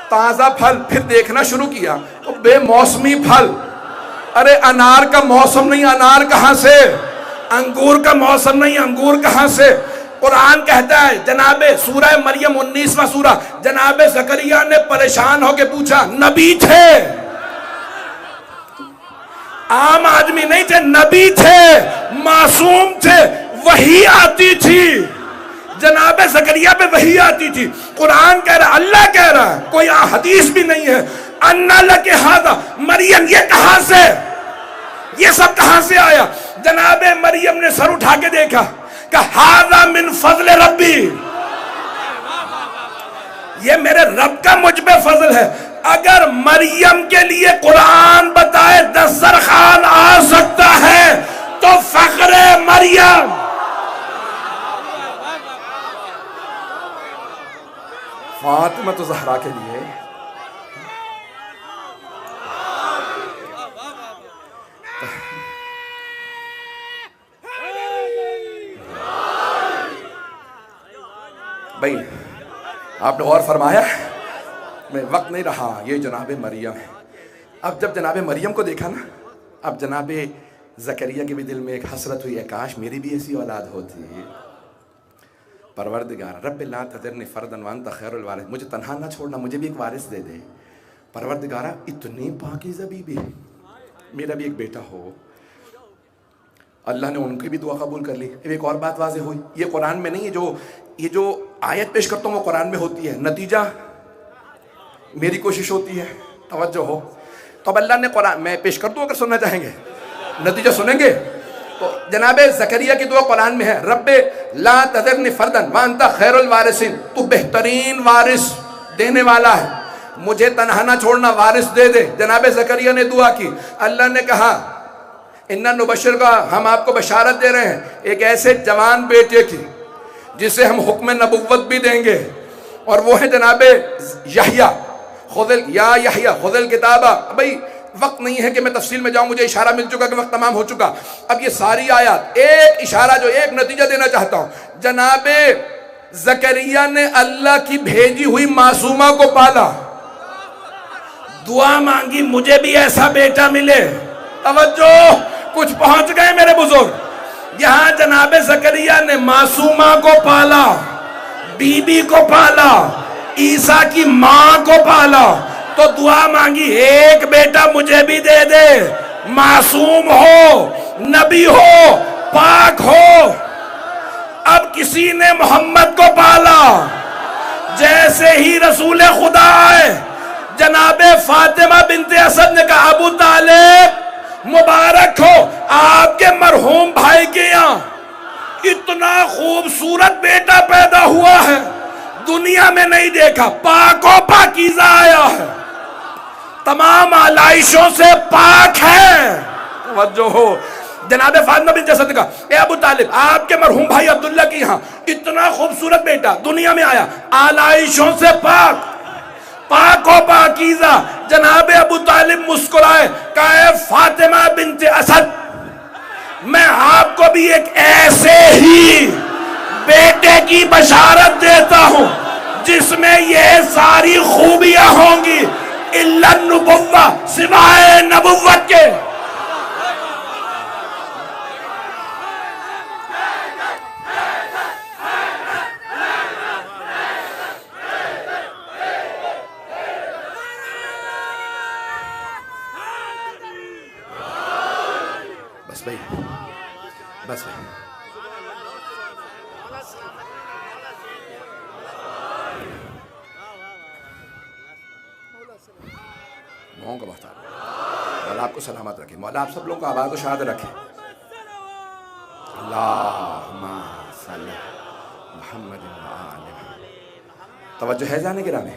S1: تازہ پھل. پھر دیکھنا شروع کیا تو بے موسمی پھل. ارے انار کا موسم نہیں, انار کہاں سے؟ انگور کا موسم نہیں, انگور کہاں سے؟ قرآن کہتا ہے جناب سورہ مریم 19واں سورہ, جناب زکریا نے پریشان ہو کے پوچھا, نبی تھے, عام آدمی نہیں تھے, نبی تھے, معصوم تھے, وحی آتی تھی. جناب زکریا پہ وحی آتی تھی. قرآن کہہ رہا, اللہ کہہ رہا ہے, کوئی حدیث بھی نہیں ہے. انا لک ھذا, مریم یہ کہاں سے, یہ سب کہاں سے آیا؟ جناب مریم نے سر اٹھا کے دیکھا کہ ھذا من فضل ربی, یہ میرے رب کا مجھ پہ فضل ہے. اگر مریم کے لیے قرآن بتائے دسترخوان آ سکتا ہے تو فخر مریم, فاطمہ زہرا کے لیے بھائی آپ نے غور فرمایا, میں وقت نہیں رہا, یہ جناب مریم ہے. اب جب جناب مریم کو دیکھا نا, اب جناب زکریا کے بھی دل میں ایک حسرت ہوئی, کاش میری بھی ایسی اولاد ہوتی. پروردگار رب لا تذرنی فردا وانت خیر الوارث, مجھے تنہا نہ چھوڑنا, مجھے بھی ایک وارث دے دے. پروردگارہ اتنی پاکیزہ بیوی, میرا بھی ایک بیٹا ہو. اللہ نے ان کی بھی دعا قبول کر لی. ایک اور بات واضح ہوئی, یہ قرآن میں نہیں ہے, یہ جو آیت پیش کرتا ہوں وہ قرآن میں ہوتی ہے, نتیجہ میری کوشش ہوتی ہے. توجہ ہو. تو اب اللہ نے قرآن میں پیش کر دوں اگر سننا چاہیں گے, نتیجہ سنیں گے. تو جناب زکریا کی دعا قرآن میں ہے, رب لا تذرنی فردا وانت خیر الوارثین, تو بہترین وارث دینے والا ہے, مجھے تنہا نہ چھوڑنا, وارث دے دے. جناب زکریا نے دعا کی, اللہ نے کہا انا نبشر کا, ہم آپ کو بشارت دے رہے ہیں ایک ایسے جوان بیٹے کی جسے ہم حکم نبوت بھی دیں گے, اور وہ ہے جناب یحییٰ. یا یحییٰ خذ الکتابہ. بھائی وقت نہیں ہے کہ میں تفصیل میں جاؤں, مجھے اشارہ مل چکا کہ وقت تمام ہو چکا. اب یہ ساری آیات ایک اشارہ, جو ایک نتیجہ دینا چاہتا ہوں, جناب زکریا نے اللہ کی بھیجی ہوئی معصومہ کو پالا, دعا مانگی مجھے بھی ایسا بیٹا ملے. توجہ, کچھ پہنچ گئے میرے بزرگ. یہاں جناب زکریا نے معصومہ کو پالا, بی بی کو پالا, عیسیٰ کی ماں کو پالا, تو دعا مانگی ایک بیٹا مجھے بھی دے دے, معصوم ہو, نبی ہو, پاک ہو. اب کسی نے محمد کو پالا, جیسے ہی رسول خدا آئے, جناب فاطمہ بنت اسد نے کہا ابو طالب مبارک ہو, آپ کے مرحوم بھائی کے یہاں اتنا خوبصورت بیٹا پیدا ہوا ہے, دنیا میں نہیں دیکھا, پاک و پاکیزہ آیا ہے, تمام آلائشوں سے پاک ہے. توجہ ہو. جناب فاطمہ بنت اسد نے کہا اے ابو طالب, آپ کے مرحوم بھائی عبداللہ کی یہاں اتنا خوبصورت بیٹا دنیا میں آیا, آلائشوں سے پاک, پاک و پاکیزہ. جناب ابو طالب مسکرائے, کہا اے فاطمہ بنت اسد, میں آپ کو بھی ایک ایسے ہی بیٹے کی بشارت دیتا ہوں
S4: جس میں یہ ساری خوبیاں ہوں گی الا النبوہ، سوائے نبوت کے۔
S1: بس بھائی، بس بھائی، مولاؤں کا بہت مولا آپ کو سلامت رکھے، مولا آپ سب لوگوں کو آباد و شاد رکھے۔ اللہم صلی محمد و آل محمد۔ توجہ ہے جانے گرامی،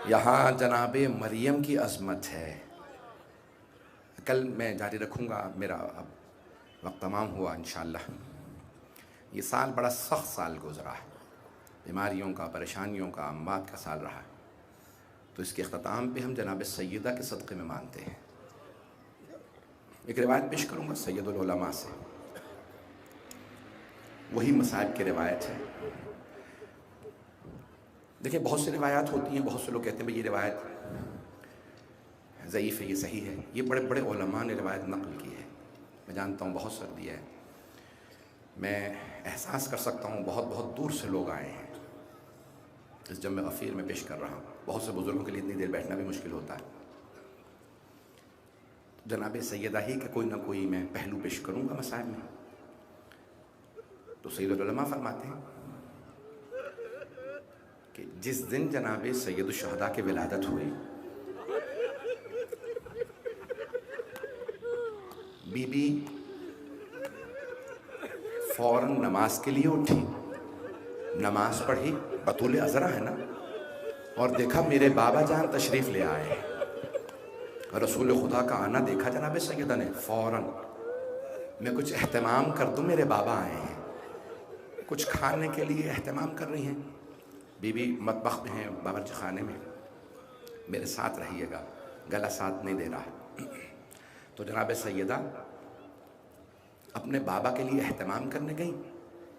S1: یہاں جناب مریم کی عظمت ہے۔ کل میں جاری رکھوں گا، میرا اب وقت تمام ہوا انشاءاللہ۔ یہ سال بڑا سخت سال گزرا ہے، بیماریوں کا، پریشانیوں کا، اموات کا سال رہا ہے، تو اس کے اختتام پہ ہم جناب سیدہ کے صدقے میں مانتے ہیں۔ ایک روایت پیش کروں گا سید العلماء سے، وہی مصائب کی روایت ہے۔ دیکھیں بہت سی روایات ہوتی ہیں، بہت سے لوگ کہتے ہیں بھئی یہ روایت ضعیف ہے، یہ صحیح ہے۔ یہ بڑے بڑے علماء نے روایت نقل کی ہے، میں جانتا ہوں بہت سردی ہے، میں احساس کر سکتا ہوں بہت بہت دور سے لوگ آئے ہیں اس جمع غفیر میں پیش کر رہا ہوں۔ بہت سے بزرگوں کے لیے اتنی دیر بیٹھنا بھی مشکل ہوتا ہے۔ جناب سیدہ ہی کا کوئی نہ کوئی میں پہلو پیش کروں گا مسائل میں۔ تو سید العلماء فرماتے ہیں کہ جس دن جناب سید الشہداء کی ولادت ہوئی، بی بی فوراً نماز کے لیے اٹھی، نماز پڑھی، بطول عذرا ہے نا، اور دیکھا میرے بابا جان تشریف لے آئے، رسول خدا کا آنا دیکھا جناب سیدہ نے، فوراً میں کچھ اہتمام کر دوں، میرے بابا آئے ہیں، کچھ کھانے کے لیے اہتمام کر رہی ہیں۔ بی بی مطبخ میں ہیں، باورچی خانے میں، میرے ساتھ رہیے گا، گلا ساتھ نہیں دے رہا۔ تو جناب سیدہ اپنے بابا کے لیے اہتمام کرنے گئیں،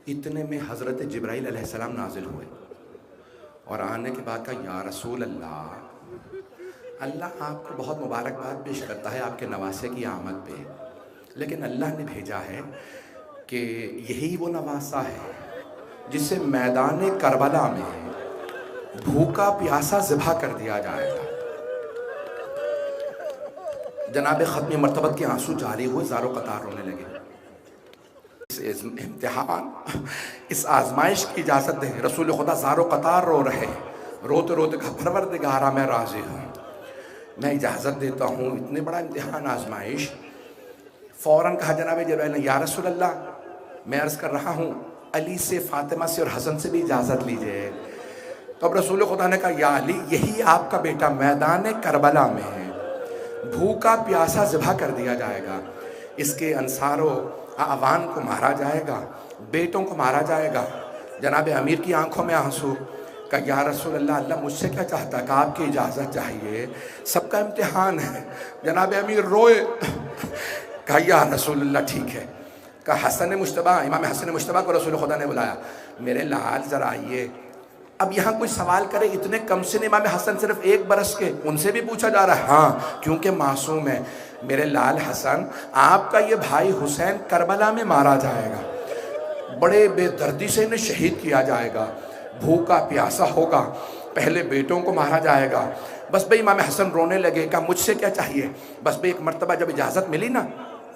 S1: اتنے میں حضرت جبرائیل علیہ السلام نازل ہوئے اور آنے کے بعد کہا یا رسول اللہ، اللہ آپ کو بہت مبارکباد پیش کرتا ہے آپ کے نواسے کی آمد پہ، لیکن اللہ نے بھیجا ہے کہ یہی وہ نواسا ہے جسے میدان کربلا میں بھوکا پیاسا ذبح کر دیا جائے گا۔ جناب ختم مرتبت کے آنسو جاری ہوئے، زار و قطار رونے لگے۔ اس امتحان، اس آزمائش کی اجازت دیں۔ رسول خدا زار و قطار رو رہے، روتے روتے کہا پروردگارا میں راضی ہوں، میں اجازت دیتا ہوں، اتنے بڑا امتحان آزمائش۔ فوراً کہا جناب جبرائیل نے یا رسول اللہ میں عرض کر رہا ہوں علی سے، فاطمہ سے اور حسن سے بھی اجازت لیجئے۔ تو اب رسول خدا نے کہا یا علی، یہی آپ کا بیٹا میدان کربلا میں بھوکا پیاسا ذبح کر دیا جائے گا، اس کے انصار و اعوان کو مارا جائے گا، بیٹوں کو مارا جائے گا۔ جناب امیر کی آنکھوں میں آنسو، کہا یا رسول اللہ، اللہ مجھ سے کیا چاہتا ہے کہ آپ کی اجازت چاہیے، سب کا امتحان ہے۔ جناب امیر روئے، کہا یا رسول اللہ ٹھیک ہے۔ کہا حسن مجتبیٰ، امام حسن مجتبیٰ کو رسول خدا نے بلایا، میرے لال ذرا آئیے۔ اب یہاں کوئی سوال کرے اتنے کم سن امام حسن صرف 1 برس کے، ان سے بھی پوچھا جا رہا ہے، ہاں کیونکہ معصوم ہے۔ میرے لال حسن، آپ کا یہ بھائی حسین کربلا میں مارا جائے گا، بڑے بے دردی سے انہیں شہید کیا جائے گا، بھوکا پیاسا ہوگا، پہلے بیٹوں کو مارا جائے گا۔ بس بھئی امام حسن رونے لگے، کہا مجھ سے کیا چاہیے؟ بس بھئی ایک مرتبہ جب اجازت ملی نا،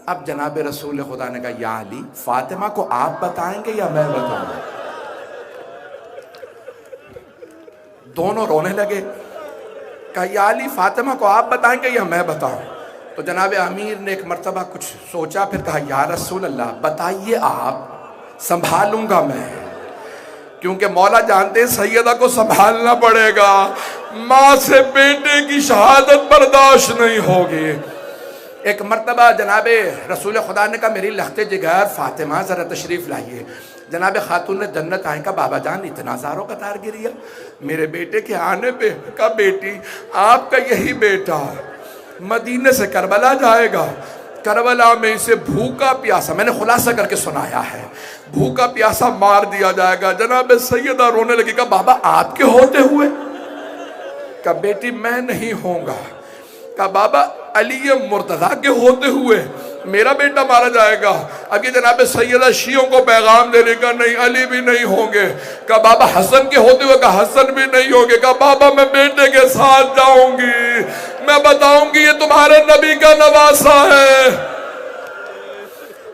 S1: اب جناب رسول خدا نے کہا یا علی، فاطمہ کو آپ بتائیں گے یا میں بتاؤں؟ دونوں رونے لگے، کہا یا علی، فاطمہ کو آپ بتائیں گے یا میں بتاؤں؟ تو جناب امیر نے ایک مرتبہ کچھ سوچا، پھر کہا یا رسول اللہ بتائیے آپ، سنبھالوں گا میں، کیونکہ مولا جانتے سیدہ کو سنبھالنا پڑے گا، ماں سے بیٹے کی شہادت برداشت نہیں ہوگی۔ ایک مرتبہ جناب رسول خدا نے کہا میری لخت جگر فاطمہ ذرا تشریف لائیے۔ جناب خاتون جنت آئیں، کہا بابا جان اتنا زارو قطار گریا میرے بیٹے کے آنے پہ؟ کہا بیٹی آپ کا یہی بیٹا مدینے سے کربلا جائے گا،
S4: کربلا میں اسے بھوکا پیاسا، میں نے خلاصہ کر کے سنایا ہے، بھوکا پیاسا مار دیا جائے گا۔ جناب سیدہ رونے لگی، کہا بابا آپ کے ہوتے ہوئے؟ کہا بیٹی میں نہیں ہوں گا۔ کہا بابا علی مرتضیٰ کے ہوتے ہوئے میرا بیٹا مارا جائے گا؟ اب یہ جناب سیدہ شیعوں کو پیغام دے لے گا، نہیں علی بھی نہیں ہوں گے۔ کہا بابا حسن کے ہوتے ہوئے؟ کہا حسن بھی نہیں ہوں گے۔ کہا بابا میں بیٹے کے ساتھ جاؤں گی، میں بتاؤں گی یہ تمہارے نبی کا نواسہ ہے۔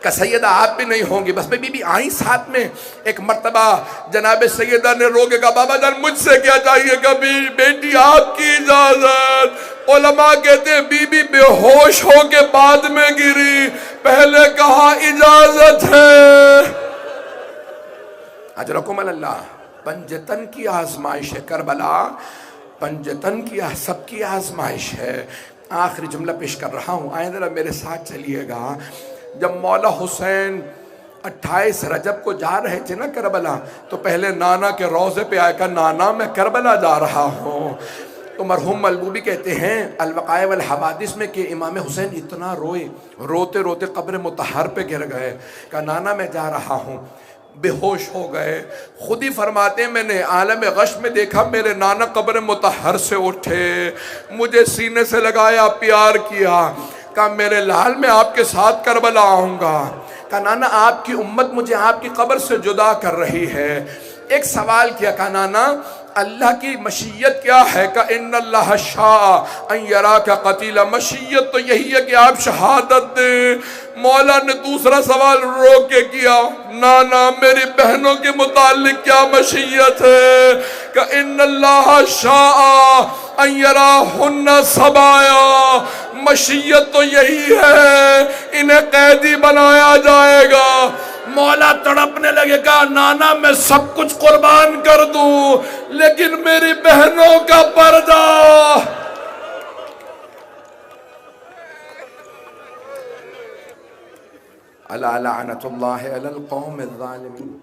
S4: کہ سیدہ آپ بھی نہیں ہوں گی۔ بس بی بی آئیں ساتھ میں۔ ایک مرتبہ جناب سیدہ نے رو کے کہا بابا جان مجھ سے کیا چاہیے؟ کبھی بیٹی آپ کی اجازت۔ علماء کہتے ہیں بی بی بے ہوش ہو کے بعد میں گری، پہلے کہا اجازت ہے۔ اجرکم اللہ۔ پنجتن کی آزمائش ہے کربلا، پنجتن کی سب کی آزمائش ہے۔ آخری جملہ پیش کر رہا ہوں، آئیں ذرا میرے ساتھ چلیے گا۔ جب مولا حسین 28 رجب کو جا رہے تھے نا کربلا، تو پہلے نانا کے روضے پہ آئے، کہا نانا میں کربلا جا رہا ہوں۔ تو مرحوم ملبوبی کہتے ہیں الوقائع والحوادث میں کہ امام حسین اتنا روئے، روتے روتے قبر مطہر پہ گر گئے، کہا نانا میں جا رہا ہوں۔ بے ہوش ہو گئے۔ خود ہی فرماتے ہیں میں نے عالم غش میں دیکھا میرے نانا قبر مطہر سے اٹھے، مجھے سینے سے لگایا، پیار کیا، کہا میرے لال میں آپ کے ساتھ کربلا آؤں گا۔ کہا نانا آپ کی امت مجھے آپ کی قبر سے جدا کر رہی ہے۔ ایک سوال کیا، کہا نانا اللہ کی مشیت کیا ہے؟ کہ ان اللہ شاء ان یراک قتیلا، مشیت تو یہی ہے کہ آپ شہادت دیں۔ مولا نے دوسرا سوال روک کے کیا، نانا میری بہنوں کے متعلق کیا مشیت ہے؟ کہ ان اللہ شاء ان یراہن سبایا، مشیت تو یہی ہے انہیں قیدی بنایا جائے گا۔ مولا تڑپنے لگے، کہا نانا میں سب کچھ قربان کر دوں لیکن میری بہنوں کا پردہ۔ الا لعنت اللہ علی القوم الظالمین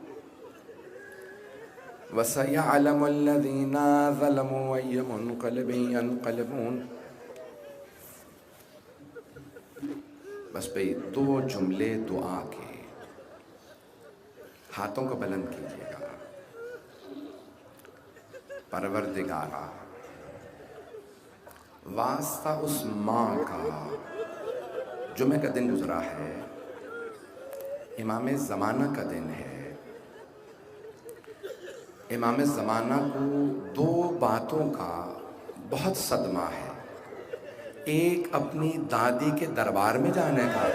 S4: وسيعلم الذين ظلموا أي منقلب ينقلبون۔ بس بھئی 2 جملے دعا کے، ہاتھوں کو بلند کیجئے گا۔ پروردگارا واسطہ اس ماں کا، جمعہ کا دن گزرا ہے، امام زمانہ کا دن ہے۔ امام زمانہ کو 2 باتوں کا بہت صدمہ ہے، ایک اپنی دادی کے دربار میں جانے کا،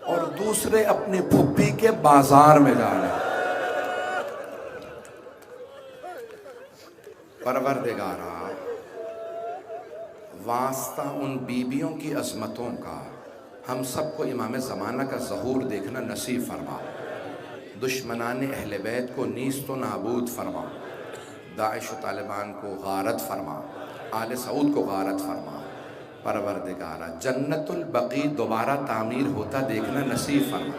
S4: اور دوسرے اپنی پھپھی کے بازار میں جانے کا۔ پروردگارا واسطہ ان بیویوں کی عظمتوں کا، ہم سب کو امام زمانہ کا ظہور دیکھنا نصیب فرما، دشمنان اہل بیت کو نیست و نابود فرما، داعش و طالبان کو غارت فرما، آل سعود کو غارت فرما۔ پروردگارا جنت البقیع دوبارہ تعمیر ہوتا دیکھنا نصیب فرما۔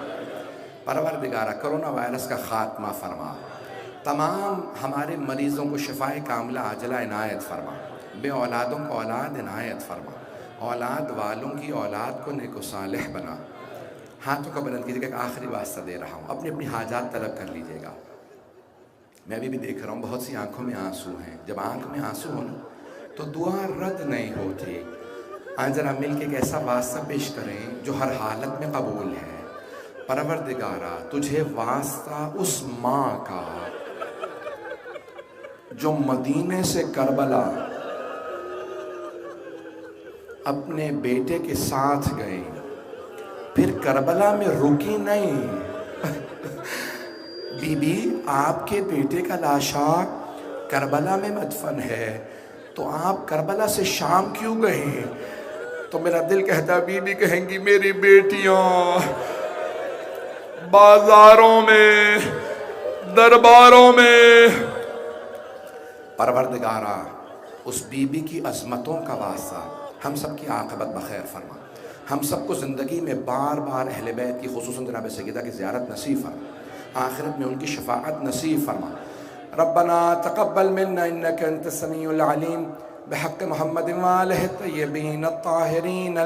S4: پروردگارا کرونا وائرس کا خاتمہ فرما، تمام ہمارے مریضوں کو شفاء کاملہ عاجلہ عنایت فرما، بے اولادوں کو اولاد عنایت فرما، اولاد والوں کی اولاد کو نیک و صالح بنا۔ ہاتھوں کو بلند کیجیے گا، ایک آخری واسطہ دے رہا ہوں، اپنی اپنی حاجات طلب کر لیجیے گا۔ میں ابھی بھی دیکھ رہا ہوں بہت سی آنکھوں میں آنسو ہیں، جب آنکھ میں آنسو ہو نا تو دعا رد نہیں ہوتی۔ آج ذرا مل کے ایک ایسا واسطہ پیش کریں جو ہر حالت میں قبول ہے۔ پروردگارا تجھے واسطہ اس ماں کا جو مدینے سے کربلا اپنے بیٹے کے ساتھ گئی، پھر کربلا میں رکی نہیں۔ بی بی آپ کے بیٹے کا لاشا کربلا میں مدفن ہے، تو آپ کربلا سے شام کیوں گئے؟ تو میرا دل کہتا ہے بی بی کہیں گی میری بیٹیاں بازاروں میں، درباروں میں۔ پروردگارا اس بی بی کی عظمتوں کا واسطہ ہم سب کی عاقبت بخیر فرما، ہم سب کو زندگی میں بار بار اہل بیت کی خصوصاً جناب سیدہ کی زیارت نصیب فرما، آخرت میں ان کی شفاعت نصیب فرما۔ ربنا تقبل منا انك انت السميع العليم بحق محمد وآلہ الطیبین الطاہرین